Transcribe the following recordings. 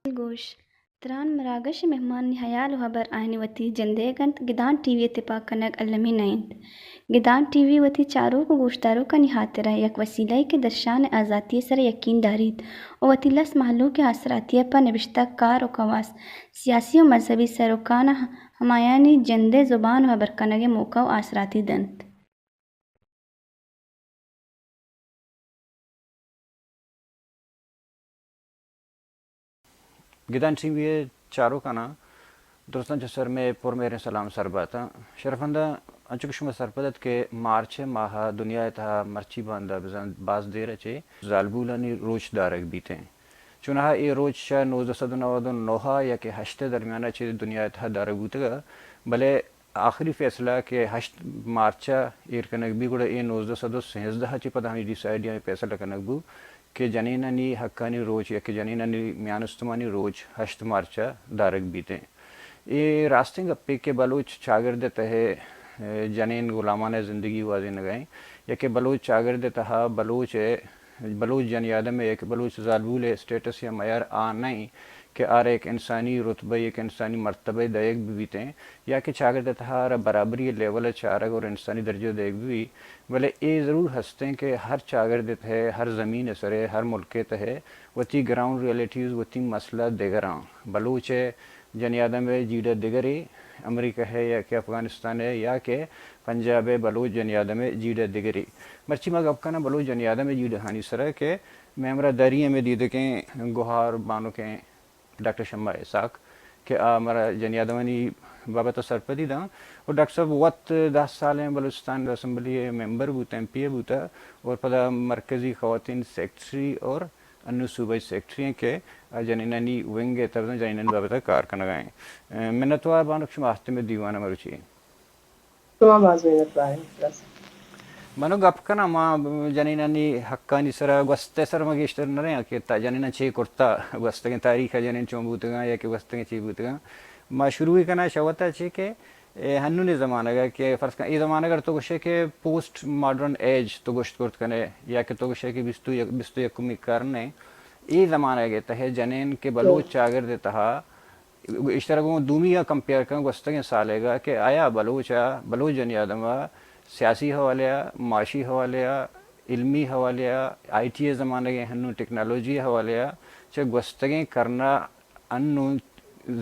گوش تران مراغش مهمان نهيال وهبر آهني وتي جنديگنت گدان ٹی وی اتفاق کنگ علمی نائند گدان ٹی وی وتی چارو کو گوشتارو کا نہاترہ یک وسیلہ کے درشان آزادی سر یقین دارید او وتی لس محلوں کے اثراتی پر نوشتہ کار و خواص سیاسی و مذہبی سروکان ہمایانی جندے زبان و برکنگ موقع و اثراتی دنت گدان ٹی وی چاروں کا نا دوستان سر میں پر میرے سلام سر باتا شرفندہ انچکشم سرپدت کے مارچ ماہ دنیا تہا مرچی باندہ بزن باز دیر چے زالبولانی روچ دارک بیتے چونہا ای روچ شا 1999 یا کہ 8 درمیانہ چے دنیا تہا دارک بوتگا بلے آخری فیصلہ کہ 8 مارچا ایر کنک بھی گوڑا ای 1913 چے پتہ ہمیں ڈیسائیڈ یا فیصلہ کنک بو کہ جنینانی حقانی روچ یا کہ جنینانی میانستمانی روچ 8 مارچا دارک بیتے یہ راستے گپے کے بلوچ چاگرد تہے جنین غلامان زندگی واضح نگائیں یا کہ بلوچ چاگرد تہا بلوچ جن یادم ایک بلوچ زالبول اسٹیٹس یا معیار نہیں کہ آر ایک انسانی رتبہ ایک انسانی مرتبہ دیگ بھی بیتے ہیں یا کہ چاگرد تہا برابری لیول چارگ اور انسانی درجہ دیگ بھی بلے یہ ضرور ہستے ہیں کہ ہر چاگرد ہے ہر زمین سرے ہر ملک ہے وتی گراؤنڈ ریئلٹیز وتی مسئلہ دیگراں بلوچ جن یادم ہے جیڈا دیگری امریکہ ہے یا کہ افغانستان ہے یا کہ پنجاب بلوچ جن یادم ہے جیڈا دیگری مرچی مگ افغانہ بلوچ جن یادم ہے جیڈا ہانی سرا کہ میمرا دریے میں دیدے کے گوہار بانو کے ڈاکٹر شمع اساق کہ ہمارا جن یادمانی بابا تو سرپدی دا اور ڈاکٹر صاحب وقت 10 سال ہیں بلوچستان اسمبلی ممبر بوتا ایم پی اے بوتا اور پدا مرکزی خواتین سیکٹری اور انو صوبائی سیکٹری ہیں کہ جنینانی ونگ تب جنینانی بابا کار کنگائیں منتوا بانک شما ہفتے میں دیوانہ مروچی شما باز منت بائیں منو گپ کنا ما جنینانی حقانی سرا گوستے سر مگیشتر نرے ہیں کہ جنینا چھ کرتا گوستگیں تاریخ جنین چون بوتگاں یا کہ گوستگیں چھ بوتگاں ما شروع ہی کنا شوتا چھ کہ ہنو نے زمانہ گا کہ فرض کنا یہ زمانہ گر تو گوشے کہ پوسٹ ماڈرن ایج تو گوشت کرت کنے یا کہ تو گوشے کہ بستو یکمی کرنے یہ زمانہ گے تہے جنین کے بلوچ چاگر دے تہا اس طرح کو دومی یا کمپیئر کریں گوستگیں سالے گا کہ آیا بلوچ جن یادمہ سیاسی حوالے معاشی حوالے علمی حوالے آئی ٹی زمانے کے ہنو ٹیکنالوجی حوالے چھ گوستگیں کرنا انو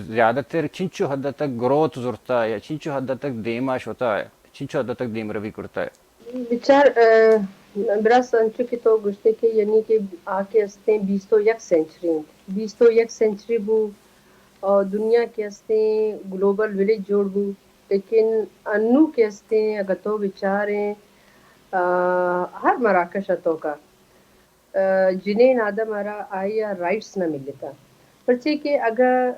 زیادہ تر چنچو حد تک گروتھ ضرورتا ہے یا چنچو حد تک دیماش ہوتا ہے چنچو حد تک دیم روی کرتا ہے بچار برا سنچو کی تو گشتے کہ یعنی کہ آکے استے 21 سینچری بو اور دنیا کے استے گلوبل ولیج جوڑ بو لیکن انو کے استے اگر تو بچاریں ہر مراکش اتو کا جنہیں آدم آرا آیا رائٹس نہ ملتا پرچے کہ اگر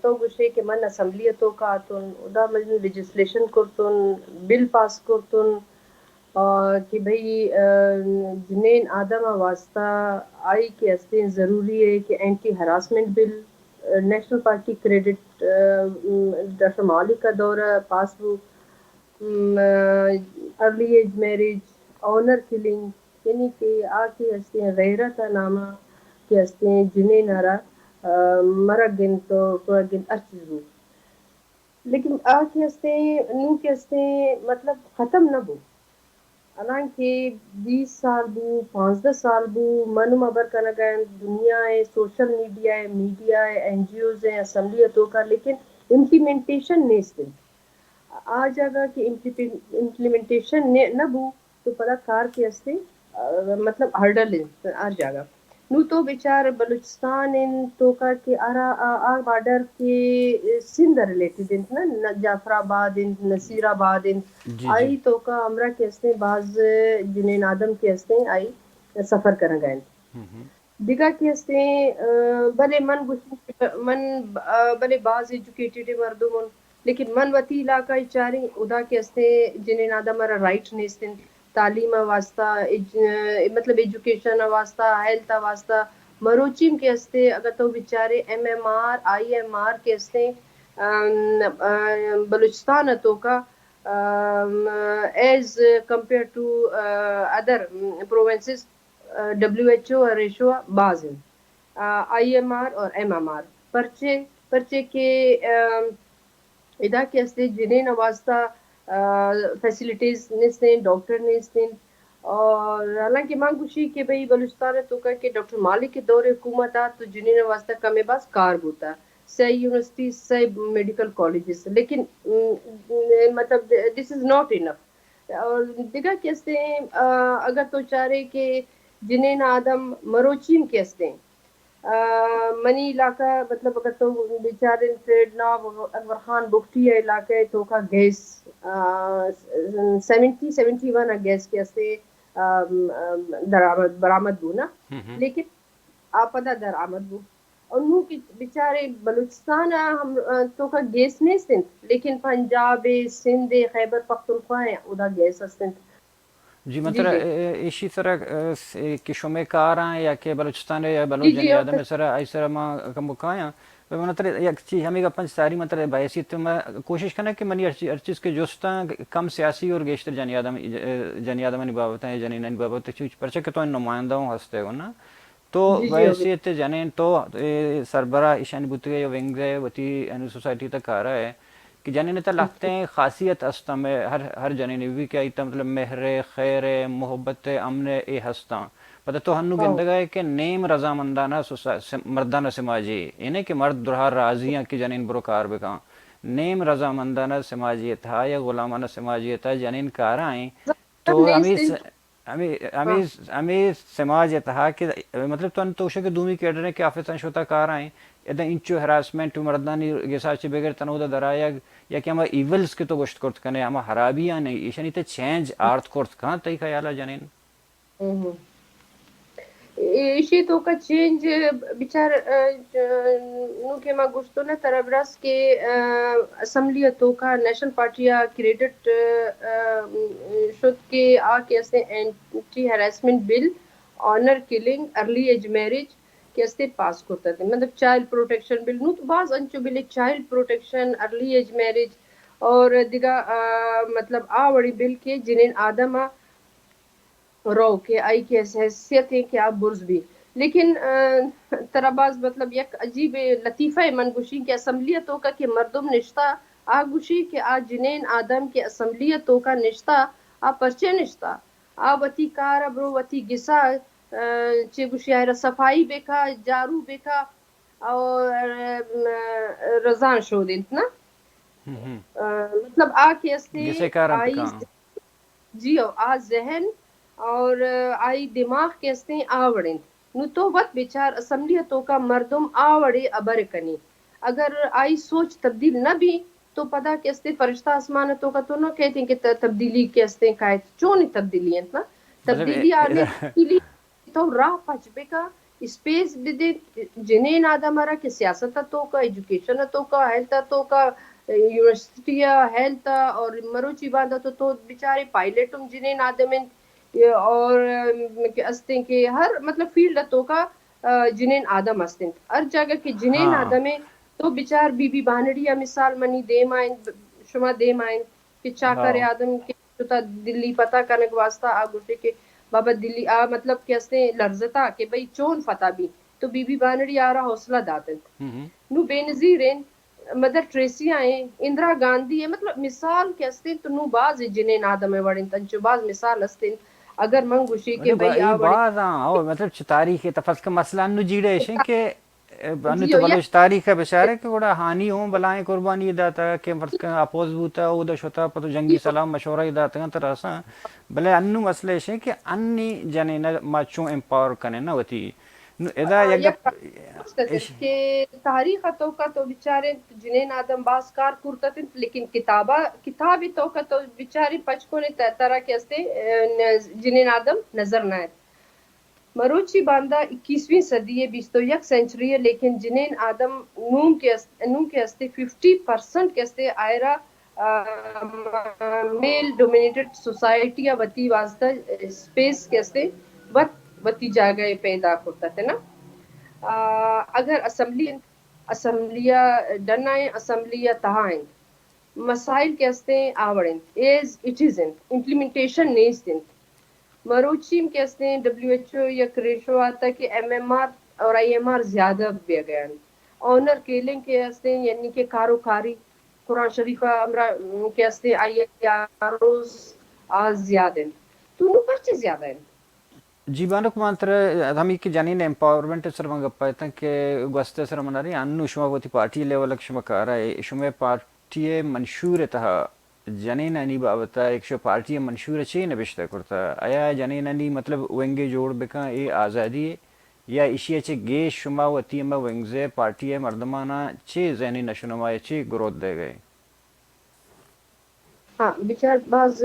تو گوشے کہ من اسمبلی تو کا آتون ادا مجھے لیجسلیشن کرتون بل پاس کرتون کہ بھئی جنین آدم واسطہ آئی کے استے ضروری ہے کہ anti harassment bill national party credit doctor مالی کا دورہ پاس ہو early age marriage honour killing یعنی کہ آ کے استے ہیں غیرت نامہ کے استے ہیں جنہیں نارا مرگ گن تو گن ارچیز ہو لیکن آ کے استے نو کے استے مطلب ختم نہ ہو حالانکہ 20 سال بو 15 سال بو منم ابر کنگن دنیا ہے سوشل میڈیا ہے این جی اوز ہیں اسمبلی تو کا لیکن امپلیمنٹیشن نہیں اس دن آ جاگا کہ امپلیمنٹیشن نہ بو تو پدا کار کے استے مطلب ہرڈل آ جاگا نو تو بیچار بلوچستان ان تو کا کہ آ بارڈر کے سندھ ریلیٹڈ ان نا جعفر آباد ان نصیر آباد ان جی جی آئی تو کا امرا کے ہستے بعض جنین آدم کے ہستے آئی سفر کرن گئے دیگا کے ہستے بلے من بلے بعض ایجوکیٹڈ مردم لیکن من وتی علاقہ چاری ادا کے ہستے جنین آدم رائٹ نیستن تعلیم واسطہ مطلب ایجوکیشن واسطہ ہیلتھ واسطہ مروچیم کے ہستے اگر تو بیچارے MMR IMR کے ہستے بلوچستان تو کا as compare to other provinces WHO ratio بعض IMR اور MMR پرچے کے ادا کے ہستے جنہیں واسطہ فیسلٹیز نیستین ڈاکٹر نیستین اور حالانکہ ماں گوشی کہ بھئی بلوچستان تو کہ ڈاکٹر مالک کے دور حکومت تو جنہیں واسطہ کمے باز کار بوتا سی یونیورسٹی سی میڈیکل کالجز لیکن مطلب دس از ناٹ انف اور دیگا کہتے ہیں اگر تو چارے کہ جنہیں آدم مروچیم کہتے ہیں منی علاقہ مطلب اگر تو بیچارے ٹریڈ نا انور خان بخٹی علاقہ تو کا گیس 71 گیس کے ہستے برآمد بو نا لیکن آپدا درآمد بو اور نو کی بیچارے بلوچستان ہم تو کا گیس نہیں سنت لیکن پنجاب سندھ خیبر پختونخوا ادا گیس ہستند جی جی مطلب جی اسی طرح کہ شمع کار ہیں یا کہ بلوچستان یا جی بلوچ جی جنی آدم اس طرح اس طرح ماں کا مکایا مطلب ایک چیز ہمیں اپن ساری مطلب بحیثیت تو میں کوشش کرنا کہ منی ہر چیز کے جوستا کم سیاسی اور گیشتر جنی آدم بابت ہیں جنین بابت پرچہ کہ تو نمائندہ ہوں ہستے ہو نا تو جی جی بحیثیت جنین تو سربراہ ایشانی بوتگے یا ونگ گئے وتی سوسائٹی تک آ رہا ہے کہ جنین تا لگتے ہیں خاصیت ہستا میں ہر جنین بھی کیا ایتا مطلب مہر خیر محبت امن اے ہستا پتہ تو ہنو گندگا ہے کہ نیم رضامندانہ مردانہ سماجی انہیں کہ مرد درہار راضیاں کی جنین بروکار بکاں نیم رضامندانہ سماجیت تھا یا غلامانہ سماجیت تھا جنین کارائیں تو ہمیں سماج تھا کہ مطلب تو انتوشے کے دومی کیڈریں کہ آفیسان شوتا کارائیں ادھا انچو ہراسمنٹ مردانی گساچے بغیر تنودا درایا یا کہ ہمیں ایولز کے تو گوشت کرت کنے ہمیں حرابیاں نہیں ایشانی تے چینج آرت کرت کہاں تی خیالہ جنین ایشی تو کا چینج بیچار نو کے ما گشتو نا طرابرس کے اسمبلی تو کا نیشنل پارٹیا کریڈٹ شد کے آ کے اسے anti harassment bill honour killing early age marriage کے اسے پاس کرتا تھے مطلب چائلڈ پروٹیکشن بل نو تو بعض انچو bill child protection early age marriage اور دیگا مطلب وڑی بل کے جنین آدم رو کے آئی کی حیثیت ہے کہ آپ برز بھی لیکن تراباز مطلب یک عجیب لطیفہ منگوشی کے اسمبلیتوں کا کہ مردم نشتہ آگوشی کہ آ جنین آدم کے اسمبلیتوں کا نشتہ آ پرچے نشتہ آ وتی کار برو وتی گسا چے گوشی آئرہ صفائی بیکا جارو بیکا اور رضان شو دینت نا مطلب آ کے استے جسے کارم آئی پکاں جی آ ذہن اور آئی دماغ کے ہستے آوڑیں نو تو وقت بیچار اسمبلی تو کا مردم آوڑے ابر کنی اگر آئی سوچ تبدیل نہ بھی تو پتا کہ استے فرشتہ آسمان تو کا تو نہ کہتے ہیں کہ تبدیلی کے استے قائد چون تبدیلی ہیں نا تبدیلی آنے تبدیلی تو راہ پچبے کا اسپیس دے جنین آدم مرا کہ سیاست تو کا ایجوکیشن تو کا ہیلتھ تو کا یونیورسٹی ہیلتھ اور مروچی باندھا تو بیچارے پائلٹوں جنین آدم اور استے کے ہر مطلب فیلڈ تو کا جنین آدم استن ہر جگہ کے جنین ہاں آدم تو بیچار بی بی بانڑیا مثال منی دے مائن شما دے مائن کہ ہاں چاکر آدم کے دلی پتہ کنک واسطہ آگوشے کے بابا دلی مطلب کہ استے لرزتا کہ بھئی چون فتح بھی تو بی بی بانڑی آرہ حوصلہ داتن نو بے نظیر مدر ٹریسی آئیں اندرا گاندھی ہے مطلب مثال کے استے تو نو باز جنین آدم وڑن تنچو باز مثال استن اگر منگوشی کے بھئی ای وڑے بعض ہاں مطلب تاریخ تفس کا مسئلہ انو جیڑے ہیں کہ انو جی تو یا بلوچ تاریخ ہے بشارے کہ بڑا ہانی ہوں بلائیں قربانی داتا کہ فرض کا اپوز بوتا او دا شتا پتو جنگی سلام مشورہ داتا طرح سا بلے انو مسئلہ ہے کہ انی جنین مچوں امپاور کنے نا ہوتی اذا یک یک استدل که تاریخ تو کا تو بیچاره جنین آدم باز کار کرتن لیکن کتابی تو کا تو بیچاری پچکونه طرح کے استے جنین آدم نظر نہ ہے. مروچی باندہ 21ویں صدی ہے 21 سینچری ہے لیکن جنین آدم نوم کے استے 50% کے استے آئرہ میل ڈومینیٹڈ سوسائٹی یا وتی واسطہ اسپیس کے استے وتی جاگہ پیدا کرتا تھے نا. اگر اسمبلیہ ڈنائیں اسمبلیہ تہائیں مسائل کے استے آوڑیں ایز اٹ از امپلیمنٹیشن نیستیں مروچیم کے استے WHO یا کریشو آتا کہ MMR اور IMR زیادہ بے گئے آنر کیلنگ کے استے یعنی کہ کاروکاری قرآن شریفہ امرہ کے استے IAROز آز زیادہ تو نو پرچے زیادہ ہیں. جیبانک مانتر ہمی کی جنین امپاورمنٹ سر منگا پایتا کہ گوستے سر مناری انو شما وتی پارٹی لیولک شما کارا ہے شما پارٹی منشور تہا جنین انی بابتا ایک شو پارٹی منشور چی نبشتہ کرتا آیا جنین انی مطلب ونگے جوڑ بکا اے آزادی یا اشیا چے گے شما وتی اما ونگزے پارٹی مردمانا چی ذہنی نشونما چی گروت دے گئے. ہاں بیچار بعض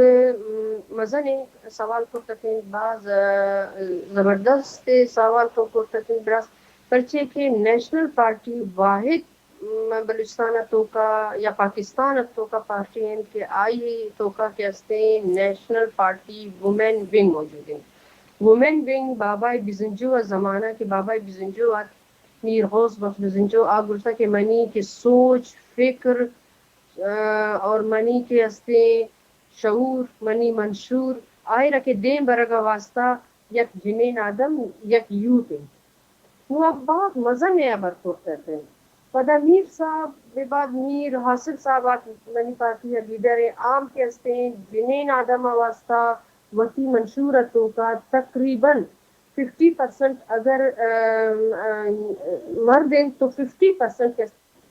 مزہ نے سوال کرتا تھے بعض زبردست سوال تو کرتا تھے براس پرچے کہ نیشنل پارٹی واحد بلوچستان تو کا یا پاکستان تو کا پارٹی ہیں کہ آئی تو کا کہ استے نیشنل پارٹی وومن ونگ موجود ہیں. وومن ونگ بابا بزنجو زمانہ کہ بابا بزنجو میر غوث بخش بزنجو آگرتا کہ منی کہ سوچ فکر اور منی کے استے شعور منی منشور آئے رکھے دین برگا واسطہ یک جنین آدم یک یوت ہے. وہ اب بہت مزہ میں ابر کرتے تھے پدا میر صاحب بے بعد میر حاصل صاحب منی پارٹی لیڈر ہے عام کے استے جنین آدم واسطہ وتی منشور تو کا تقریباً 50% اگر مرد ہیں تو 50%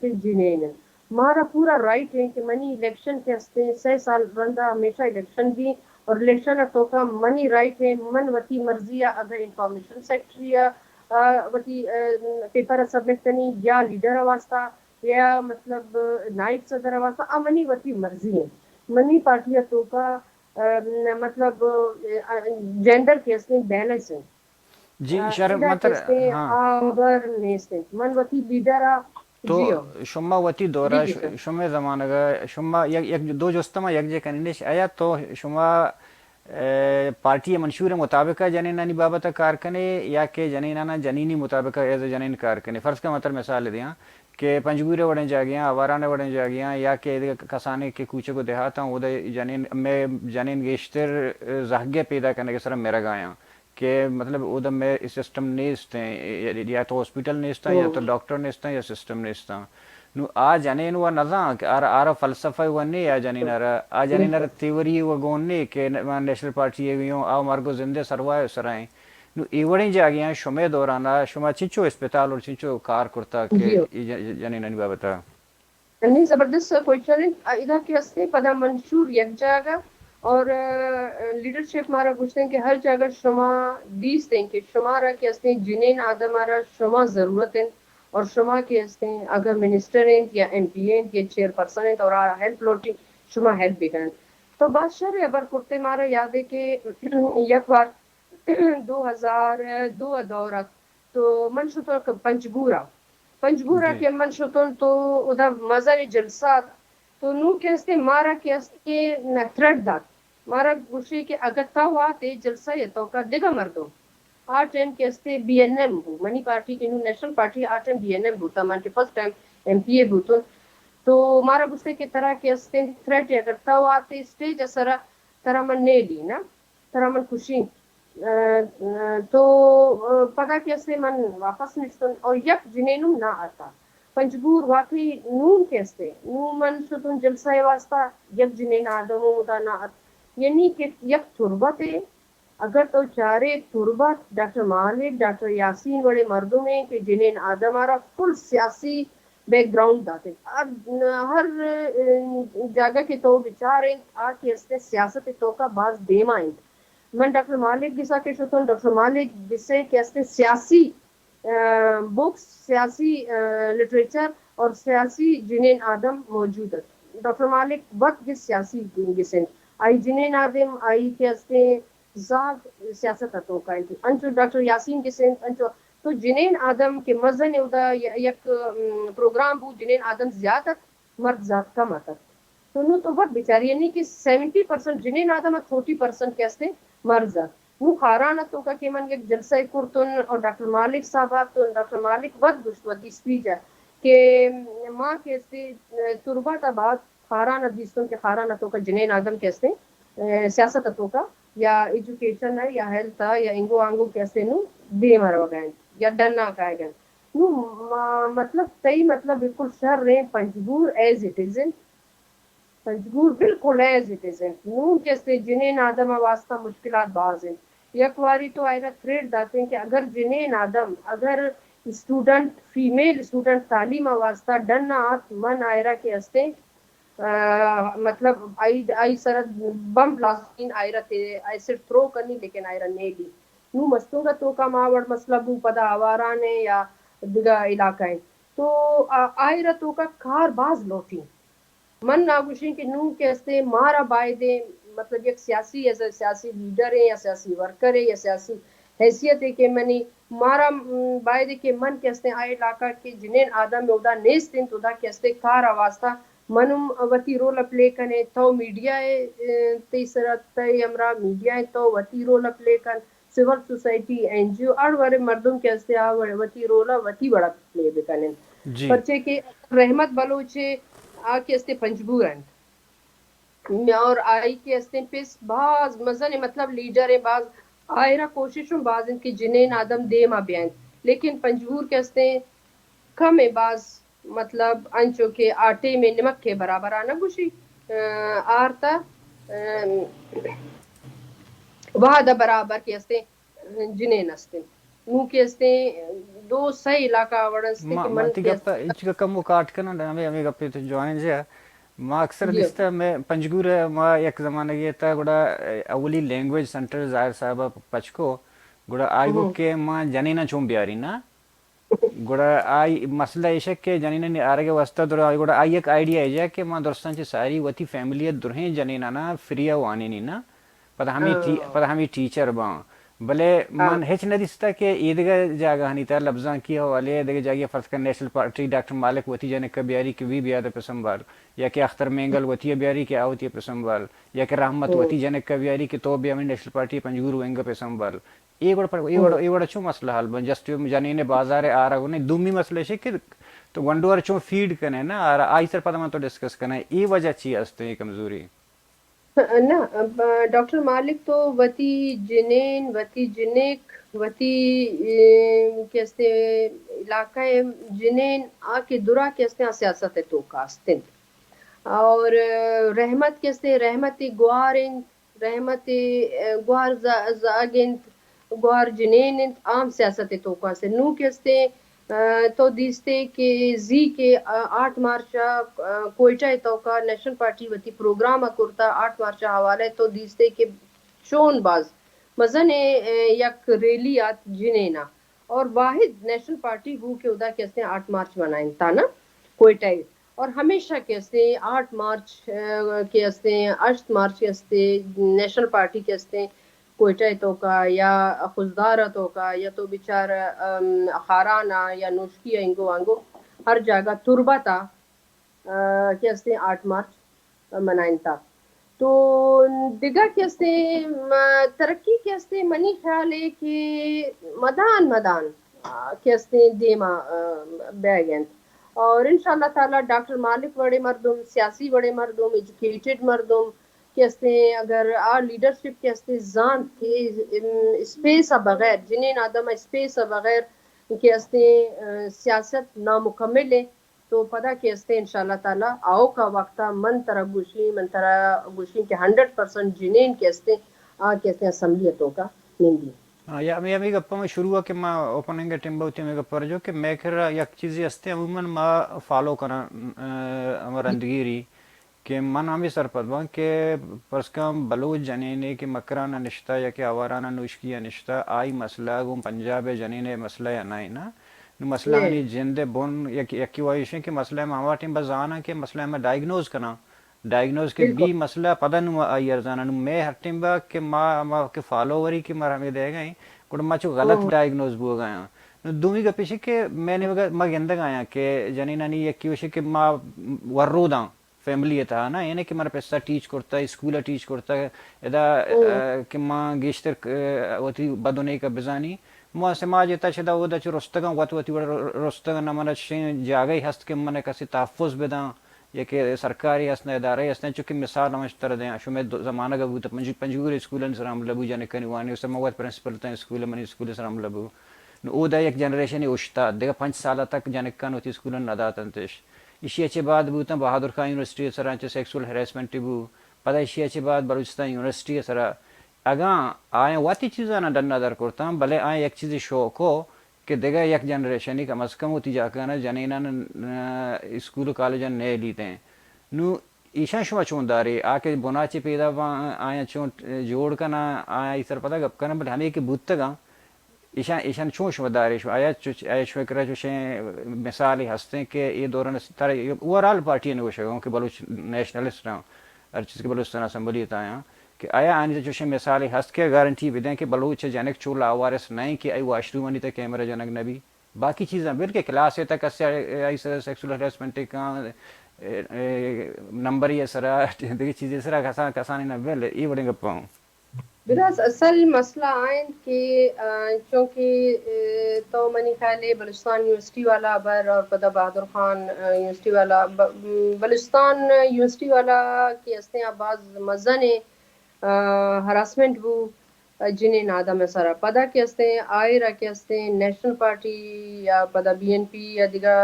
کے جنین ہیں. ہمارا پورا رائٹ ہے کہ منی الیکشن کے ہستے 6 سال بندہ ہمیشہ الیکشن بھی اور الیکشن تو کا منی رائٹ ہے من وتی مرضی اگر انفارمیشن سیکٹری وتی پیپر سبمٹ کرنی یا لیڈر واسطہ یا مطلب نائب صدر واسطہ منی وتی مرضی ہے. منی پارٹی تو کا مطلب جینڈر کے ہستے بیلنس ہے. جی شرم ادا کے مطلب ہستے ہاں آبر نیستے من وتی لیڈر تو جیو شما وتی جی دورہ جی سر شما زمانہ شما یک دو جستما یک جے کنندش آیا تو شما پارٹی منشور مطابق جنینانی بابت کار کنے یا کہ جنینانا جنینی مطابق ایز جنین کار کنے. فرض کا مطلب مثال دیاں کہ پنجگورے وڑیں جا گیاں آوارانے وڑیں جا گیاں یا کہ کسانے کے کوچے کو دیہاتا ہوں وہ جنین میں جنین گیشتر زہگے پیدا کرنے کے سر میرا گایاں کہ مطلب ادھر میں سسٹم نیست ہیں یا تو ہاسپٹل نیست ہیں یا تو ڈاکٹر نیست ہیں یا سسٹم نیست ہیں نو آ جنین و نظام کہ آرہ فلسفہ و نہیں آ جنین آ جنین آرہ تیوری و گون نہیں کہ نیشنل پارٹی ایویوں آو مرگو زندے سروائے سرائیں نو ایوڑیں جا گیاں شمع دورانا شما چنچو اسپتال اور چنچو کار کرتا کہ جیو جنین بابتا نہیں زبردست کوئچن ادھر کے ہستے پدا منشور یک جاگا اور لیڈرشپ مارا گوشتے ہیں کہ ہر جگہ شما دیس دیں کہ شما را کے ہستے جنین آدم آرہ شما ضرورت ہیں اور شما کے ہستے اگر منسٹر ہیں یا MP ہیں یا چیئر پرسن ہیں اور ہیلپ لوٹی شما ہیلپ بھی کریں. تو بادشاہ ابر کرتے مارا یاد ہے کہ یک بار 2002 دورت تو من شطور پنجگورا جی کے من شطور تو ادھر مزہ جلسہ تو نو کہستے مارا کہستے تھریڈ دات مارا گوشی کہ اگر تا ہوا تے جلسہ یہ تو کا دیگا مردوں آر ٹائم کہستے BNM ہو منی پارٹی کے نیشنل پارٹی آر ٹائم BNM ہوتا من کے فرسٹ ٹائم MPA ہوتا تو مارا گوشتے کی طرح کہستے تھریڈ یا کرتا ہوا تے اسٹیج اثرہ طرح من نے لی نا طرح من خوشی تو پتا کیسے من واپس نشتن اور یک جنینم نہ آتا پنجگور واقعی نون کیسے نون من شتن جلسہ واسطہ یک جنین آدموں دا نہ یعنی کہ یک تربت ہے اگر تو چارے تربت ڈاکٹر مالک ڈاکٹر یاسین بڑے مردوں میں کہ جنین آدم آرہ فل سیاسی بیک گراؤنڈ داتے ہر جگہ کے تو بچارے آج کیسے سیاست تو کا بعض دیما ہیں من ڈاکٹر مالک گسا کے شتن ڈاکٹر مالک جسے کیسے سیاسی بکس سیاسی لٹریچر اور سیاسی جنین آدم موجود ہے. ڈاکٹر مالک وقت گس سیاسی گسن آئی جنین آدم آئی کے استے زاگ سیاست اتو کا انچو ڈاکٹر یاسین گسن انچو تو جنین آدم کے مزن ادا یک پروگرام بو جنین آدم زیادہ مرد ذات کم آتا تو نو تو وقت بیچاری یعنی کہ 70% جنین آدم 40% کیستے مرد ذات وہ خارانہ تو کا کہ من یک جلسہ کرتن اور ڈاکٹر مالک صاحب تو ڈاکٹر مالک وقت گشتوتی اسپیچ ہے کہ ماں کیستے تربہ تا بعد خارانہ دیستن کے خارانہ تو کا جنین آدم کیستے سیاست تو کا یا ایجوکیشن ہے یا ہیلتھ ہے یا انگو آنگو کیسے نو دے مرو گئے یا ڈرنا کہے گئے نو مطلب صحیح مطلب بالکل شر رہے پنجگور ایز اٹ از مجبور بالکل ایز اٹ از نون کیسے جنین آدم واسطہ مشکلات باز ہیں یک واری تو آئرہ تھریڈ داتے ہیں کہ اگر جنین آدم اگر اسٹوڈنٹ فیمیل اسٹوڈنٹ تعلیم واسطہ ڈننا آت من آئرہ کے ہستے مطلب آئی سرد بم بلاسٹین آئرہ تے آئی صرف تھرو کرنی لیکن آئرہ نہیں دی نو مستوں کا تو کا ماوڑ مسئلہ بو پدا آواران ہے یا دگا علاقہ ہے تو آئرہ تو کا کار باز لوٹی من ناگوشیں کہ نون کے استے مارا بائدے مطلب یک سیاسی ایسا سیاسی لیڈر ہے یا سیاسی ورکر ہے یا سیاسی حیثیت ہے کہ منی مارا بائدے کے من کے استے آئے علاقہ کے جنین آدم میں ادا نیستین تو دا کے استے کار آواستا منم وطی رول پلے کنے تو میڈیا ہے تیسرا تی امرا میڈیا ہے تو وطی رول پلے کن سول سوسائٹی این جی او اور ورے مردم کے استے آوڑے وطی رولا وطی بڑا پلے بکنن جی پرچے کہ رحمت بلوچے آ کے استے پنجبور ہیں اور آئی کے استے پیس بعض مزن مطلب لیڈر ہیں بعض آئرہ کوششوں بعض ان کی جنین آدم دے ما بیان لیکن پنجبور کے استے کم ہے بعض مطلب انچو کے آٹے میں نمک کے برابر آنا گوشی آرتا وہاں برابر کے استے جنین استے نو کے استے دو صحیح علاقہ وڑنستے کہ من ماتی کے گپا اچ کم کاٹ کنا ہمیں گپے تو جوائن جا ما اکثر جی دستا میں پنجگور ما یک زمانہ یہ تھا گڑا اولی لینگویج سینٹر ظاہر صاحب پچکو گڑا آئی گو کہ ما جنینا چون بیاری نا گڑا آئی مسئلہ ایشک کے جنینا نے آرگے واسطہ در گڑا آئی ایک آئیڈیا ہے جا کہ ما درستان چی ساری وتی فیملیت درہیں جنینا نا فریا وانی نی نا پتہ ہمیں ٹیچر باں بلے من ہچ نہ دستا کہ عیدگاہ جاگہ ہنی تا لفظاں کی حوالے دگے جاگہ فرض کر نیشنل پارٹی ڈاکٹر مالک وتی جانے کا بیاری کی بھی بیاد پسمبال یا کہ اختر مینگل وتی بیاری کے آوتی پسمبال یا کہ رحمت وتی جانے کا بیاری کہ تو بھی ہمیں نیشنل پارٹی پنجگور وینگا پسمبال یہ وڑا چوں مسئلہ حل بن جسٹ جانے نے بازار آ رہا نے دومی مسئلہ ہے کہ تو ونڈور چوں فیڈ کنے نا آئی سر پتہ میں تو ڈسکس کنا یہ وجہ چی ہستے کمزوری نا ڈاکٹر مالک تو وتی جنین وتی جنیک وتی کیستے علاقہ جنین آ کے درا کیستے سیاست تو کاستن اور رحمت کیستے رحمت گوارن رحمت گوار زاگنت گوار جنین عام سیاست تو کاستے نو کیستے تو دیستے کہ زی کے 8 مارچ کوئٹہ تو کا نیشنل پارٹی وتی پروگرام کرتا 8 مارچ حوالے تو دیستے کہ شون باز مزن یک ریلی آت جنینا اور واحد نیشنل پارٹی ہو کے ادا کیسے 8 مارچ منائیں تا نا کوئٹہ اور ہمیشہ کیسے 8 مارچ کے استے 8 مارچ کے استے نیشنل پارٹی کے استے کوئٹہ تو کا یا خزدارہ تو کا یا تو بیچار خارانہ یا نوشکی انگو آنگو ہر جگہ تربہ تا کیسے 8 مارچ منائیں تا تو دیگا کیسے ترقی کیسے منی خیال ہے کہ مدان کیسے دیما بیگن اور انشاءاللہ تعالی ڈاکٹر مالک بڑے مردم سیاسی بڑے مردم ایجوکیٹڈ مردم کیسے اگر آ لیڈرشپ کیسے زان تھے اسپیس بغیر جنین آدم اسپیس بغیر کیسے سیاست نامکمل ہے تو پتہ کیسے انشاءاللہ تعالی آؤ کا وقتا من ترہ گوشی کہ 100% جنین کیسے کیسے اسمبلیتوں کا نندی یا ہمیں گپا میں شروع ہوا کہ میں اوپننگ ٹیمبا ہوتی ہے گپا جو کہ میں کر یک چیزی ہستے عموماً ما فالو کرنا ہمارا اندگیری کہ من ہمی سرپد کہ پرسکم بلوچ جنینے کہ مکرانہ نشتہ یا کہ آوارانہ نوشکیہ نشتہ آئی مسئلہ گم پنجاب جنینے مسئلہ یا نائیں نا مسئلہ یہ ہنی جند بون یکی وائشیں کہ مسئلہ میں ہمارا ٹیم بزانا کہ مسئلہ میں ڈائگنوز کرنا ڈائگنوز کے بالکل بھی مسئلہ پتہ نو آئی ارزانا نو میں ہر ٹیم با کہ ما کہ فالووری کی مر ہمیں دے گئیں کڑ ما چو غلط ڈائگنوز بو گیا نو دومی کا پیچھے کہ میں نے ما گندگ آیا کہ جنینانی یکی وشے کہ ما ورو داں فیملی تھا نا یعنی کہ مر پیسہ ٹیچ کرتا ہے اسکول ٹیچ کرتا ہے ادا کہ ماں گیشتر وتی بدونے کا بزانی ماں سماج تا چدا ودا چ رستگا وت وتی رستگا نمن شین جاگئی ہست کہ من کسی تحفظ بداں یا کہ سرکاری ہستن ادارے ہستن چونکہ مثال ہمشتر دیں شو میں زمانہ کا بوت پنجور اسکول سرام لبو جانے کنی وانی اس میں وت پرنسپل تا اسکول من اسکول سرام لبو او دا ایک جنریشن استاد دیکھا 5 سال تک جانے کن ہوتی اسکول ندا تنتش اسی اچھے بعد بوتا بہادر خان یونیورسٹی سرا چ سیکسول ہراسمنٹ بو پتہ اسی اچھے بعد بلوچستان یونیورسٹی سرا اگاں آئیں واتی چیزاں نہ ڈن نظر کرتا ہوں بھلے آئیں ایک چیز شوق ہو کہ دیکھا یک جنریشن کم از کم ہوتی جا کر جنینا اسکول کالجن نئے لیتے ہیں نو ایشان شما چون داری آ کے بناچے پیدا آیا چون جوڑ کا نہ آیا اسر پتہ گپ کرنا بٹ ہمیں کہ بوتگا ایشان چون شما داری شو آیا شو کرا جو شیں مثالی ہستے کہ یہ دوران تارے اوورال پارٹی نے گوشے گا کہ بلوچ نیشنلسٹ ہیں ہر چیز کے بلوچستان اسمبلی تایا کہ آیا آنے جو شیں مثالی ہست کے گارنٹی بھی دیں کہ بلوچ جنک چولا آوارس نہیں کہ ای واشروم نہیں تا کیمرہ جنک نبی باقی چیزیں بلکہ کلاس ہے تک ای سیکسول ہراسمنٹ کا نمبر یہ سرا دیکھ چیزیں سرا کسانی نہ بل یہ بڑے گپا ہوں براس اصل مسئلہ آئند کہ چونکہ تو منی خیال ہے بلوچستان یونیورسٹی والا بر اور پتہ بہادر خان یونیورسٹی والا بلوچستان یونیورسٹی والا کی ہستے ہیں بعض مزن ہراسمنٹ بو جنہیں نادا میں سارا پدا کے ہستے ہیں آئرہ کے ہستے ہیں نیشنل پارٹی یا پدا بی این پی یا دیگا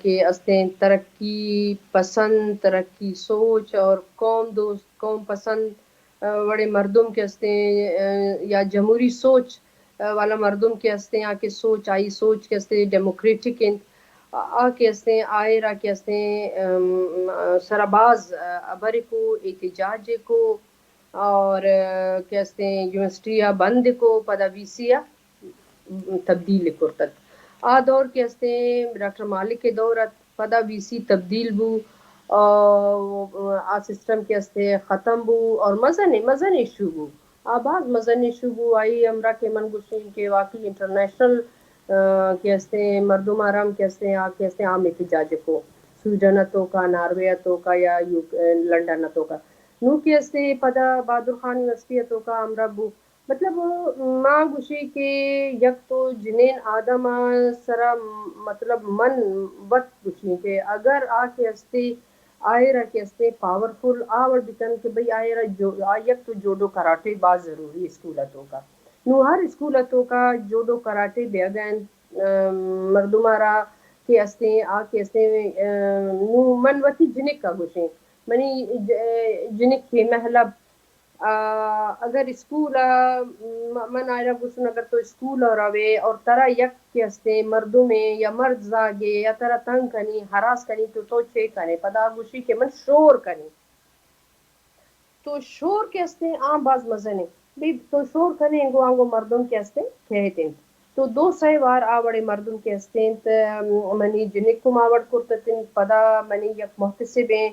کہ ہستے ہیں ترقی پسند ترقی سوچ اور قوم دوست قوم پسند بڑے مردم کے ہستے ہیں یا جمہوری سوچ والا مردم کے ہستے ہیں آ کے سوچ آئی سوچ کے ہستے ڈیموکریٹک آ کے ہستے ہیں آئے را کے ہستے ہیں سراباز ابر کو احتجاج کو اور کے ہستے ہیں یونیورسٹی بند کو پدا وی سی تبدیل کرتت آ دور کے ہستے ہیں ڈاکٹر مالک کے دور پدا وی سی تبدیل بو آ سسٹم کے ہستے ختم بو اور مزن ایشو بو آباد مزن ایشو بو آئی امرا کے من گسین کے واقعی انٹرنیشنل کے ہستے مردم آرام کے ہستے آ کے ہستے عام احتجاج کو سویڈنتوں کا ناروےتوں کا یا لنڈنتوں کا نو کے ہستے پدا بہادر خان یونیورسٹی تو کا امرا بو مطلب ماں گوشی کے یک تو جنین آدم سرا مطلب من وقت گوشی کہ اگر آ کے ہستے آئرہ کے ہستے پاورفل آور بکن کہ بھئی آئرہ یک تو جوڈو کراٹے بعض ضروری اسکولتوں کا نو ہر اسکولتوں کا جوڈو کراٹے بے گئن مردمارا کے ہستے آ کے ہستے نو من وتی جنک کا گوشیں منی جنک کے محلب اگر اسکول من آئرہ گوشن اگر تو اسکول اور اوے اور ترا یک کے ہستے مردوں میں یا مرد زاگے یا ترا تنگ کنی ہراس کنی تو چھے کنے پدا گوشی کے من شور کنی تو شور کے ہستے عام باز مزنے بھی تو شور کنے انگو آنگو مردوں کے ہستے کہتے ہیں تو دو سہ وار آوڑے مردم کے ہستے منی جنک کو ماوڑ کرتتن پدا منی یک محتسب ہیں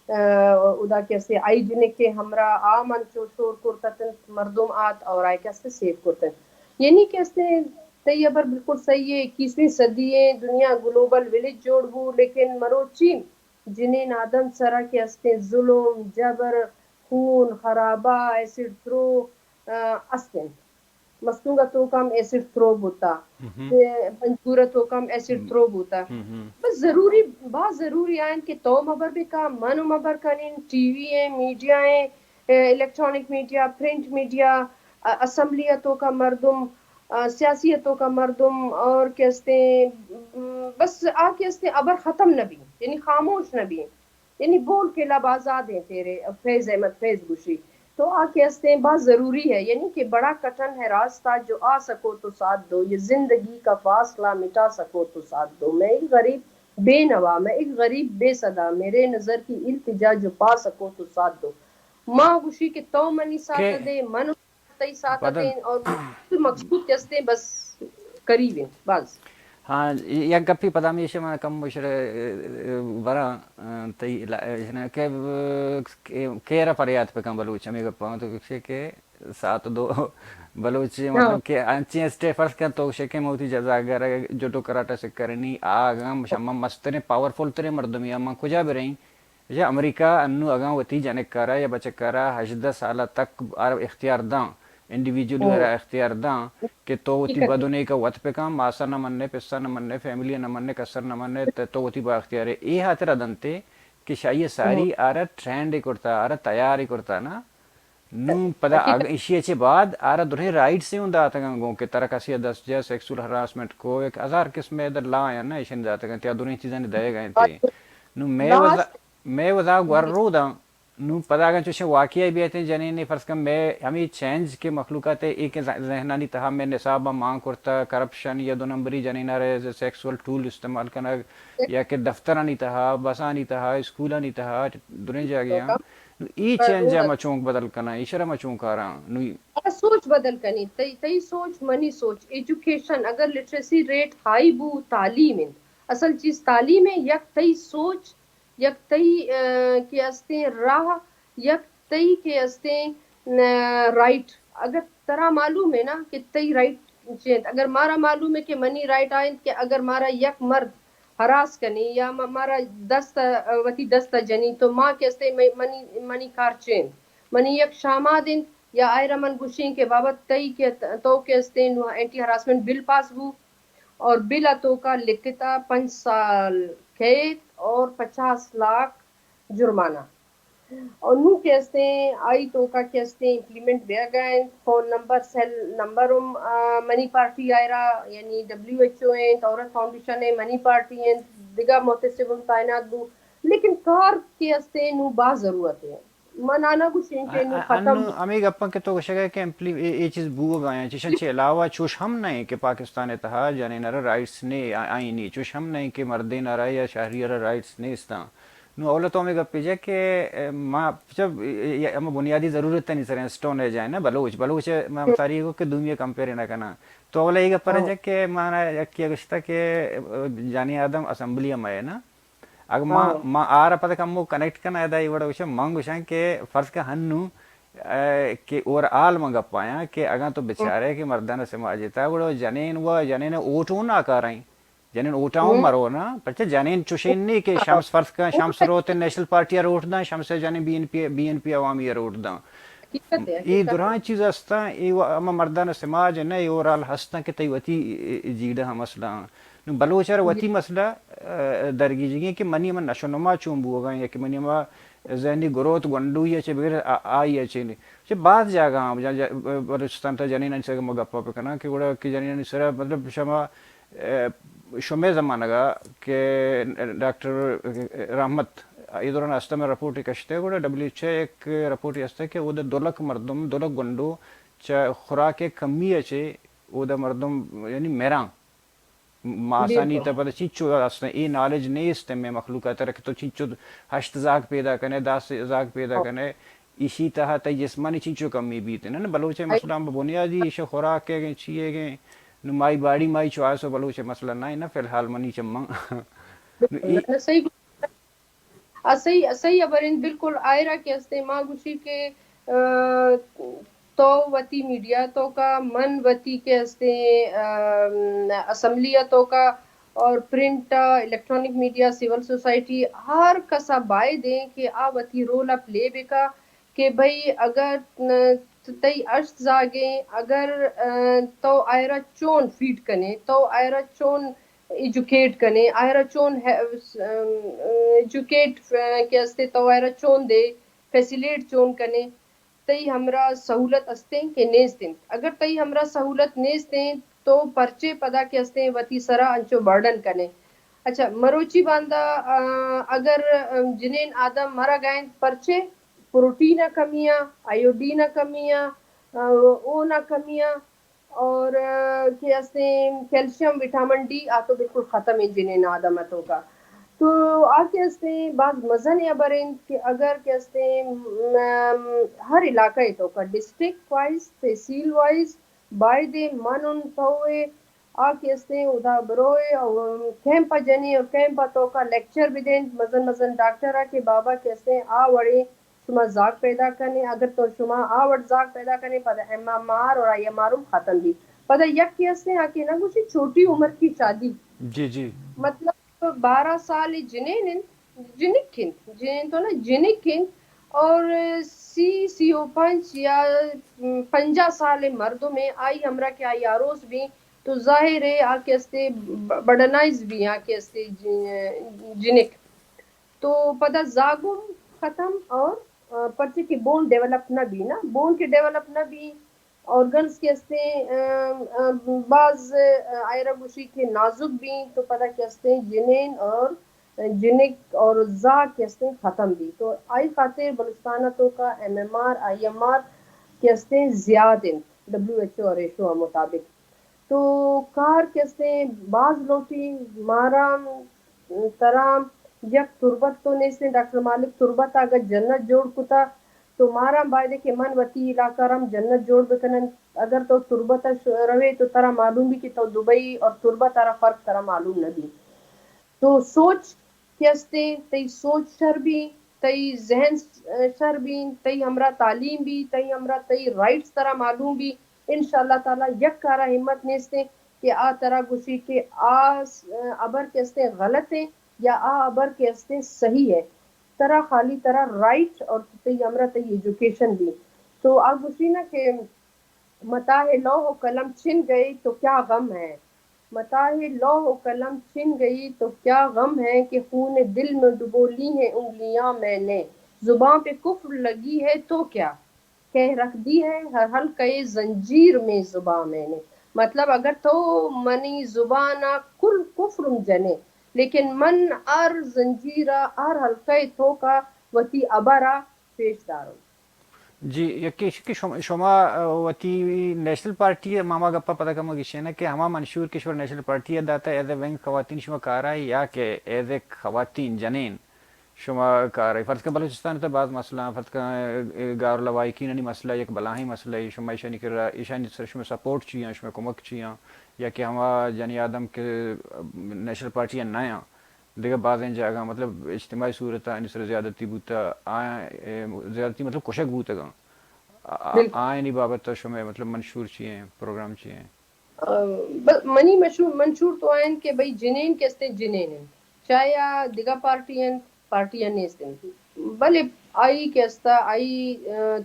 ادا کے ہستے آئی جنک کے ہمرا من چو شور کرتتن مردم آت اور آئی کے ہستے سیف کرتن یعنی کے ہستے تیبر بالکل صحیح ہے 21ویں صدی ہے دنیا گلوبل ولیج جوڑ بو لیکن مروچی جنین آدم سرا کے ہستے ظلم جبر خون خرابہ ایسڈ تھرو استے مستونگا تو کم ایسڈ تھرو بوتا پنجورا تو کم ایسڈ تھرو بوتا بس ضروری بات ضروری آئین کہ تو مبر بھی کام منو مبر کنین ٹی وی ہیں میڈیا ہیں الیکٹرانک میڈیا پرنٹ میڈیا اسمبلیتوں کا مردم سیاسیتوں کا مردم اور کہتے بس آ کہتے ابر ختم نبی یعنی خاموش نبی یعنی بول کے لب آزاد ہیں تیرے فیض احمد فیض گوشی تو آ کہتے ہیں بات ضروری ہے یعنی کہ بڑا کٹن ہے راستہ جو آ سکو تو ساتھ دو یہ زندگی کا فاصلہ مٹا سکو تو ساتھ دو میں غریب بے نوا، میں ایک غریب بے صدا، میرے نظر کی التجا جو پا سکو تو ساتھ دو. ماں گوشی کے تو منی ساتھ کہ دے من تئی ساتھ بدل دیں، اور مقصود کہتے بس قریب ہیں بس. ہاں یک گپی پدا می شما کم بشر ورا تی کہ کیرا پریات پہ کم بلوچ ہمیں گپا تو کہ ساتھ دو بلوچ ہاں مطلب کہ انچیں اسٹے فرض کر تو شکے موتی جزا اگر جو تو کراٹا سے کرنی آگام شما مستنے پاورفل ترے مردمی اما کجا بھی رہیں یا امریکہ انو اگاں وتی جانک کرا یا بچ کرا 18 سالہ تک اختیار داں انڈیویجول ورا اختیار داں کہ تو وتی حقیقت بدونے کا وت پہ کام ماسا نہ مننے پسا نہ مننے فیملی نہ مننے کسر نہ مننے تو وتی با اختیار ہے یہ ہاتھ دنتے کہ شاید ساری آرہ ٹرینڈ ہی کرتا آرہ تیار ہی کرتا نا نو پدا حقیقت اشی اچھے بعد آرہ دنہیں رائٹ سے ہوں داتا گا کہ طرح کسی دست جا سیکسول ہراسمنٹ کو ایک ہزار قسم ادھر لا آیا نا اشن داتا گا تیا دنہیں چیزیں دے گئے تھے نو لاسٹ میں وزا گور رو دا نو پدا گا چوشے واقعی بھی آتے ہیں جنین فرض کم میں ہمیں چینج کے مخلوقات ایک ذہنانی تہا میں نصابہ مانگ کرتا کرپشن یا دو نمبری جنین رہے سیکسول ٹول استعمال کرنا یا کہ دفترانی تہا بسانی تہا اسکولانی تہا دنہیں جا گیا ای چینج جا مچونک بدل کنا اشرا مچونک آرہا نو سوچ بدل کنی تئی سوچ منی سوچ ایجوکیشن اگر لٹریسی ریٹ ہائی بو تعلیم اصل چیز تعلیم ہے یک تئی سوچ یک تئی کے استے راہ یک تئی کے استے رائٹ اگر ترا معلوم ہے نا کہ تئی رائٹ اگر مارا معلوم ہے کہ منی رائٹ آئیں کہ اگر مارا یک مرد ہراس کنی یا مارا دست وتی دست جنی تو ماں کے استے منی کار چین منی یک شامہ دن یا آئرہ من گوشیں کے بابت تئی کے تو کے استے اینٹی ہراسمنٹ بل پاس بو اور بل اتو کا لکھتا 5 سال قید اور 50 لاکھ جرمانہ اور نو کہتے ہیں آئی تو کا کہتے ہیں امپلیمنٹ بیا گئے فون نمبر سیل نمبر منی پارٹی آئے رہا یعنی WHO ہیں عورت فاؤنڈیشن ہے منی پارٹی ہیں دیگا محتسب تعینات بو لیکن کار کے استے نو با ضرورت ہے منانا گوشیں کے نو ختم انو امی گپا کے تو شگا کہ یہ چیز بو گایا چشن چے علاوہ چوش ہم نہیں کہ پاکستان اتحاد جانے نہ رائٹس نے آئی نہیں چوش ہم نہیں کہ مردین نہ یا شہری رائٹس نہیں استا نو اولا تو ہمیں گپی جائے کہ ماں جب ہم بنیادی ضرورت نہیں سر سٹون ہے جائے نا بلوچ میں ساری کو کہ دنیا کمپیئر نہ کرنا تو اولا یہ گپا رہا کہ مانا کیا گشتا کہ جانی آدم اسمبلی میں ہے نا اگر ماں آ رہا پتہ کم وہ کنیکٹ کرنا ہے یہ بڑا وشا مانگ وشا کہ فرض کا ہنو کہ اور آل منگا پایا کہ اگر تو بچارے کہ مردانہ سماجیتا ہے وہ جنین اوٹوں نہ کر رہی جنین اوٹاؤں مرو نا پچھے جنین چوشین نہیں کہ شمس فرض کا شمس روتے نیشنل پارٹی روٹ دا شمس جنین بی این پی عوامی روٹ دا یہ دوران چیز ہستا یہ اما مردانہ سماج ہے نا یہ اور آل ہستا کہ تی وتی جیڑا مسئلہ بلوچار وتی مسئلہ درگی جگہ کہ منی من نشو نما چون بو گا یا کہ منی ما ذہنی گروت گنڈو یا چھ بغیر آئی ہے چھ چھ بعض جگہ ہم بلوچستان تا جنین سے مگپا پہ کنا کہ بڑا کہ جنین سرا مطلب شما شمع زمانہ گا کہ ڈاکٹر رحمت یہ دوران ہستا میں رپورٹ کشتے گوڑا WHO ایک رپورٹ ہستا کہ وہ 2 لاکھ مردم 2 لاکھ گنڈو چھ خوراک کمی ہے چھ وہ مردم یعنی میران ماسانی تا پتہ چیچو اصلا ای نالج نہیں اس میں مخلوقات رکھ تو چیچو 8 زاگ پیدا کرنے 10 زاگ پیدا کرنے اسی طرح تی جسمانی چیچو کمی بیتے نا بلوچے مسئلہ ہم بنیادی ایشو خوراک کے گئے چیئے گئے نو مائی باڑی مائی چوائسو بلوچے مسئلہ نہیں نا فی الحال منی چمم صحیح ابرین بالکل آئرہ کے استے ماں گوشی کے تو وتی میڈیا تو کا من وتی کے استے اسمبلیتوں کا اور print electronic media civil society ہر کسا بائے دیں کہ آ وتی رول پلے بکا کہ بھئی اگر تی اشت زاگیں اگر تو آئرہ چون فیڈ کنے تو آئرہ چون ایجوکیٹ کنے آئرہ چون ایجوکیٹ کے استے تو آئرہ چون دے فیسیلیٹ چون کنے تی ہمرا سہولت استیں کہ نیستیں اگر تی ہمرا سہولت نیستیں تو پرچے پدا کے استے وتی سرا انچو برڈن کنے اچھا مروچی باندہ اگر جنین آدم مرا گائیں پرچے پروٹین کمیاں آیوڈین کمیاں اونا کمیاں اور کیا استے کیلشیم وٹامن ڈی آ تو بالکل ختم ہے جنین آدمتوں کا تو آگے ہستے بعض مزن یا برین کہ اگر کہ ہستے ہر علاقہ تو کا ڈسٹرکٹ وائز تحصیل وائز بائی دے من ان توے آگے ہستے ادا بروئے اور کیمپا جنی اور کیمپا تو کا لیکچر بھی دیں مزن مزن ڈاکٹر کے بابا کے ہستے آ وڑے شما زاگ پیدا کرنے اگر تو شما آ وڑ زاگ پیدا کرنے پتہ ایم مار اور آئی معروف ختم بھی پتہ یک کے ہستے آکے نا کچھ چھوٹی عمر کی شادی جی جی مطلب 12 سال جنین جنکن جنین تو نا جنکن اور سی او 5 یا 50 سال مردوں میں آئی ہمرا کے آئی آروس بھی تو ظاہر ہے آکے ہستے بڑنائز بھی آکے ہستے جنک تو پتہ زاگم ختم اور پرچے کی بون ڈیولپ نہ بھی نا بون کے ڈیولپ نہ بھی آرگنز کے ہستے بعض آئرہ گوشی کے نازک بھی تو پتہ کے ہستے جنین اور جنک اور زا کے ہستے ختم بھی تو آئی خاطر بلوچستانہ تو کا IMR کے ہستے زیادہ WHO اور ایشو مطابق تو کار کے ہستے بعض لوٹی مارام ترام یک تربت تو نیستے ڈاکٹر مالک تربت اگر جنت جوڑ کتا تو مارا بائدے کے من وتی علاقہ رم جنت جوڑ بکنن اگر تو تربت روے تو ترا معلوم بھی کہ تو دبئی اور تربت ترا فرق ترا معلوم نہ بھی تو سوچ کیستے تی سوچ شر بھی تی ذہن شر بھی تی ہمرا تعلیم بھی تی ہمرا تی رائٹس ترا معلوم بھی انشاءاللہ تعالی یک کارا ہمت نیستے کہ آ ترا گوشی کہ ابر کیستے غلط ہے یا ابر کیستے صحیح ہے ترا خالی ترا رائٹ اور تی ہمرا تی ایجوکیشن بھی تو آ گوشی نا کہ متاع لوح و قلم چھن گئی تو کیا غم ہے متاع لوح و قلم چھن گئی تو کیا غم ہے کہ خون دل میں ڈبو لی ہیں انگلیاں میں نے زباں پہ کفر لگی ہے تو کیا کہہ رکھ دی ہے ہر حلقۂ زنجیر میں زباں میں نے مطلب اگر تو منی زبانہ کل کفر جنے لیکن من ار زنجیرہ ار حلقۂ تو کا وتی ابرا پیش دارو جی یکی شما وتی نیشنل پارٹی ماما گپا پتہ کما گشے نا کہ ہما منشور کشور نیشنل پارٹی داتا ایز اے ونگ خواتین شما کارا یا کہ ایز اے خواتین جنین شما کار فرض کا بلوچستان تو بعض مسئلہ فرض کا گار لوائی کی مسئلہ یک بلاہی مسئلہ شما ایشانی کر ایشانی سر شما سپورٹ چیاں شما کمک چیاں یا کہ ہما جنی آدم کے نیشنل پارٹی نیا دیکھا بعض این جگہ مطلب اجتماعی صورت ان سر زیادتی بوتا زیادتی مطلب کشک بوتا گا بالکل آئینی بابت شما مطلب منشور چیئے پروگرام چیئے منی منشور تو آئین کہ بھئی جنین کیستے جنین ہیں چاہے دیگا پارٹیاں نیستیں بلے آئی کیستا آئی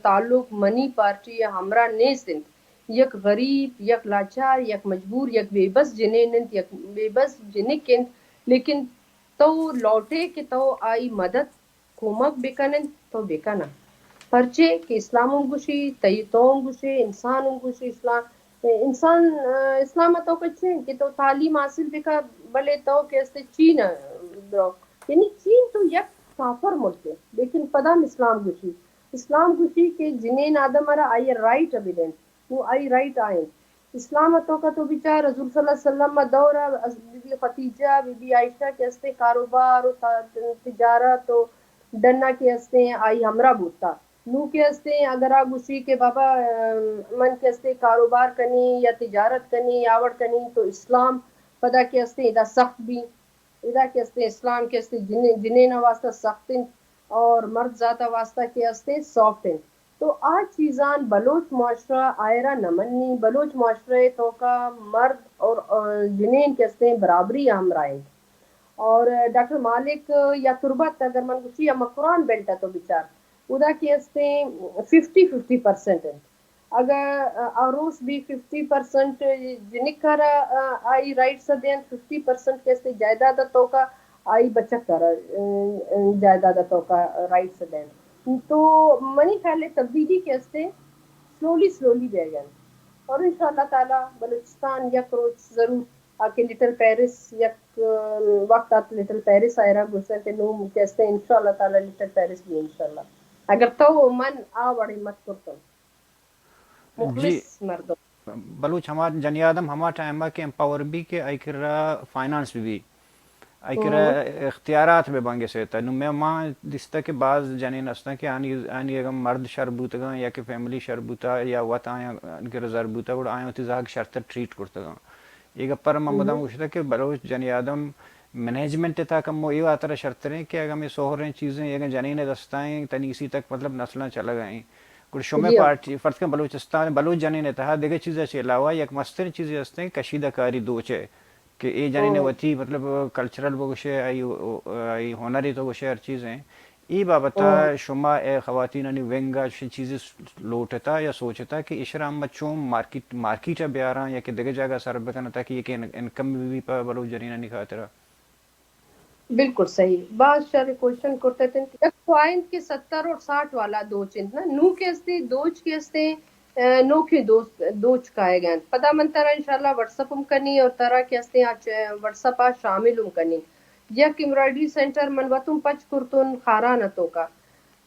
تعلق منی پارٹی یا ہمراہ نیستیں یک غریب یک لاچار یک مجبور یک بے بس جنین یک بے بس جنکن لیکن تو لوٹے کہ تو آئی مدد کومک بکنن تو بکنا پرچے کہ اسلام گوشی تیتوں گوشی انسان گوشی انسان اسلام تو کچھ کہ تو تعلیم حاصل بکا بلے تو کیسے چین یعنی چین تو یک کافر ملک ہے لیکن پدام اسلام گوشی کے جنین آدم ارا آئی رائٹ ایویڈنس وہ آئی رائٹ آئیں اسلام تو کا تو بیچار حضور صلی اللہ علیہ وسلم دورہ بی بی خدیجہ بی بی عائشہ کے ہستے کاروبار تجارت ڈنا کے ہستے آئی ہمراہ بوتا نو کے ہستے اگر آ گوشی کے بابا من کے ہستے کاروبار کنی یا تجارت کنی آوڑ کنی تو اسلام پدا کے ہستے ادا سخت بھی ادا کے ہستے اسلام کے ہستے جنین واسطہ سخت اور مرد ذاتہ واسطہ کے ہستے سافٹ ہیں تو آج چیزان بلوچ معاشرہ آئرہ نمنی بلوچ معاشرے تو کا مرد اور جنین کے ہستے برابری ہم رائے اور ڈاکٹر مالک یا تربت اگر من گوشی یا مقران بیلٹا تو بچار ادا کے ہستے 50-50% ہیں اگر آروس بھی 50% جنک کرا آئی رائٹ سے دیں 50% کیسے جائیداد تو کا آئی بچت کرا جائیداد تو کا رائٹ سے دیں تو منی خیال تبدیلی کیسے سلولی بے گئے اور انشاءاللہ تعالی بلوچستان یک روز ضرور آکے لٹل پیرس یک وقت آت لٹل پیرس آئے رہا گسر کے نوم کیسے انشاءاللہ تعالی لٹل پیرس بھی انشاءاللہ اگر تو من آوڑی مت کرتم جی مخلص مردم بلوچ ہما جنی آدم ہما ٹائم کے امپاور بھی کہ آئی کر رہا فائنانس بھی اگر اختیارات میں بانگے سے ہوتا ہے میں ماں دستا کہ بعض جنین ہستا کہ آنی اگر مرد شر بوتا یا کہ فیملی شر بوتا یا وط آیا کہ رزار بوتا وڑ آیا ہوتی زاگ شرط ٹریٹ کرتا گا ایک پر ممدام گوشتا کہ بلوچ جنی آدم مینجمنٹ تا کم وہ یہ آتا شرط رہے کہ اگر میں سوہر رہے چیزیں اگر جنین دستائیں تنی اسی تک مطلب نسلیں چلا گئیں کچھ شمع پارٹی فرض کے بلوچستان بلوچ جنین تھا دیگر چیزیں سے علاوہ یک مستر چیزیں ہستے ہیں کشیدہ کاری دوچے کہ اے جنین وتی مطلب کلچرل بگوشے ای ہنری تو گوشے ہر چیزیں ای بابتا شما اے خواتین انی ونگا چیزیں لوٹتا یا سوچتا کہ اشرام مچوں مارکیٹ بیاراں یا کہ دیگر جگہ سر بکنا تاکہ یہ کہ انکم بھی پا بلوچ جنین انی خاطرہ بالکل صحیح بعض شر کوشچن کرتے تھے ایک پوائنٹ کے 70 اور 60 والا دو چند نا نو کے ہستے دوچ کے ہستے نو کے دوچ کائے گئے پتا من ترا انشاءاللہ واٹس اپ کنی اور طرح کے ہستے واٹس اپ شامل کنی یک امبرائڈری سینٹر منوتم پچ کرتون خارا نتو کا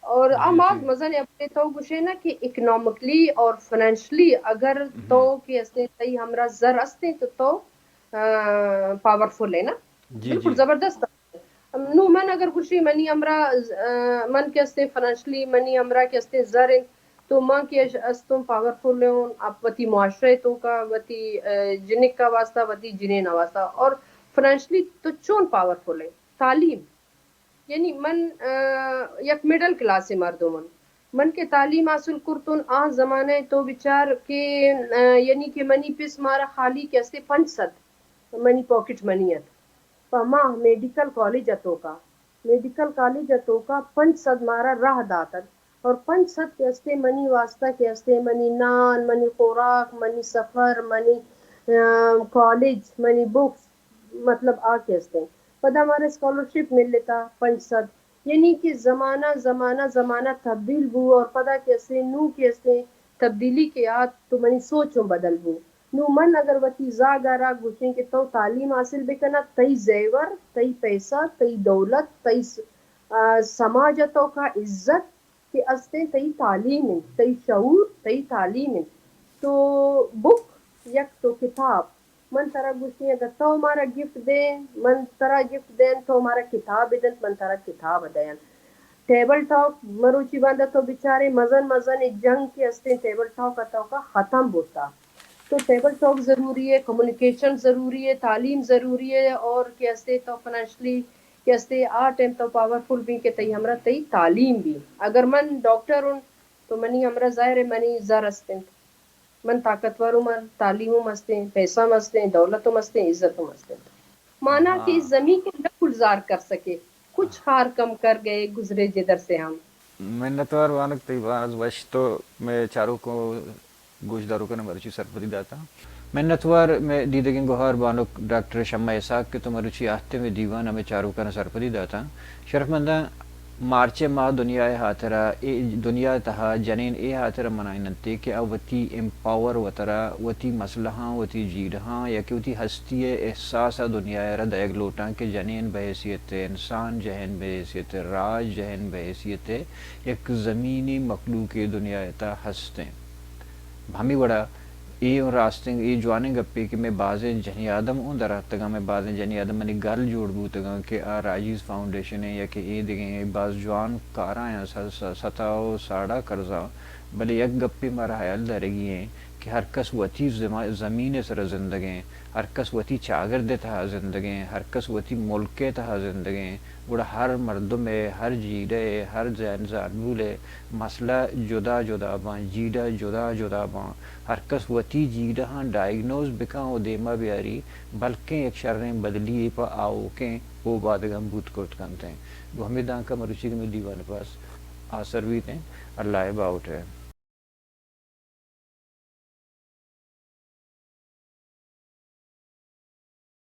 اور آماز مزن اپنے تو گوشے نا کہ اکنامکلی اور فائنینشلی اگر تو کہ ہستے تی ہمرا زر ہستے تو پاورفل ہے نا بالکل زبردست نو من اگر خوشی منی امرا من کے ہستے فائنینشلی منی امرا کے ہستے زر تو ماں کے استم پاورفل ہوں آپ وتی معاشرے تو کا وتی جنک کا واسطہ وتی جنین واسطہ اور فائنینشلی تو چون پاورفل ہے تعلیم یعنی من یک مڈل کلاس مردوں من کے تعلیم حاصل کرتون آ زمانے تو بچار کے یعنی کہ منی پس مارا خالی کے ہستے 500 منی پاکٹ منی ہے پما میڈیکل کالج اتو کا 500 مارا راہ داتر اور 500 کے ہستے منی واسطہ کے ہستے منی نان منی خوراک منی سفر منی کالج منی بکس مطلب آ کے ہستے پدا ہمارا اسکالرشپ مل لیتا 500 یعنی کہ زمانہ تبدیل بو اور پدا کے ہستے نو کے ہستے تبدیلی کے آت تو منی سوچوں بدل بو نو من اگر وتی زاگارا گوشیں کہ تو تعلیم حاصل بکنا تئی زیور تئی پیسہ تئی دولت تئی سماجتوں کا عزت کہ استے تئی تعلیم ہے تئی شعور تئی تعلیم ہے تو بک یک تو کتاب من ترا گوشیں اگر تو ہمارا گفٹ دیں من ترا گفٹ دیں تو ہمارا کتاب دیں من ترا کتاب دیں ٹیبل ٹاک مروچی باندھا تو بیچارے مزن جنگ کے ہستے ٹیبل ٹاک کا ختم ہوتا تو ٹیبل ٹاک ضروری ہے کمیونیکیشن ضروری ہے تعلیم ضروری ہے اور کیسے تو فائنینشلی کیسے ٹائم تو پاورفل بھی کہ تئی ہمرا تئی تعلیم بھی اگر من ڈاکٹر ہوں تو منی ہمرا ظاہر ہے منی زر ہستے من طاقتور ہوں من تعلیم مستے پیسہ مستے دولت مستے عزت مستے مانا کہ اس زمین کو نہ گلزار کر سکے کچھ خار کم کر گئے گزرے جدھر سے ہم منتوار وانک تی باز وش تو میں چاروں کو گوشت داروں کا نمرچی سرپری داتا منتوار میں دیدگین گوہار بانک ڈاکٹر شمع اسحاق کے تو مرچی آہتے میں دیوان ہمیں چاروں کا سرپری داتا شرف مندہ مارچ ماہ دنیا حاطرہ دنیا تہا جنین اے حاطرہ منائنتے کہ وتی امپاور وطرہ وتی مسلحاں وتی جیڑہاں یا کہ وتی ہستی احساسہ دنیا رد ایک لوٹاں کہ جنین بحیثیت انسان جہن بحیثیت راج جہن بحیثیت ایک زمینی مخلوق دنیا تا ہستے ہمیں بڑا ای راستے ای جوانے گپے کہ میں بازیں جنی آدم اون درختگا میں بازیں جنی آدم منی گل جوڑ بوتگا کہ راجیز فاؤنڈیشن ہے یا کہ ای دیکھیں باز جوان کاراں ہیں ستاو ساڑا کرزا بلے یک گپی مارا حیال درگی ہیں کہ ہر کس وتی زمین سر زندگیں ہر کس وتی چاگرد تہا زندگیں ہر کس وتی ملک تہا زندگیں گوڑا ہر مردم ہے ہر جیڑے ہر زانبولے مسئلہ جدا جدا بان جیڑا جدا جدا بان ہر کس وتی جیڑا ہاں ڈائگنوز بکاں و دیما بیاری بلکہ ایک شریں بدلی پا آو کے وہ بادگم بوت کوت کانتے ہیں وہ ہمیں دان کا مروچی کے میں دیوان پاس آسر بھی تھے اللہ باؤٹ ہے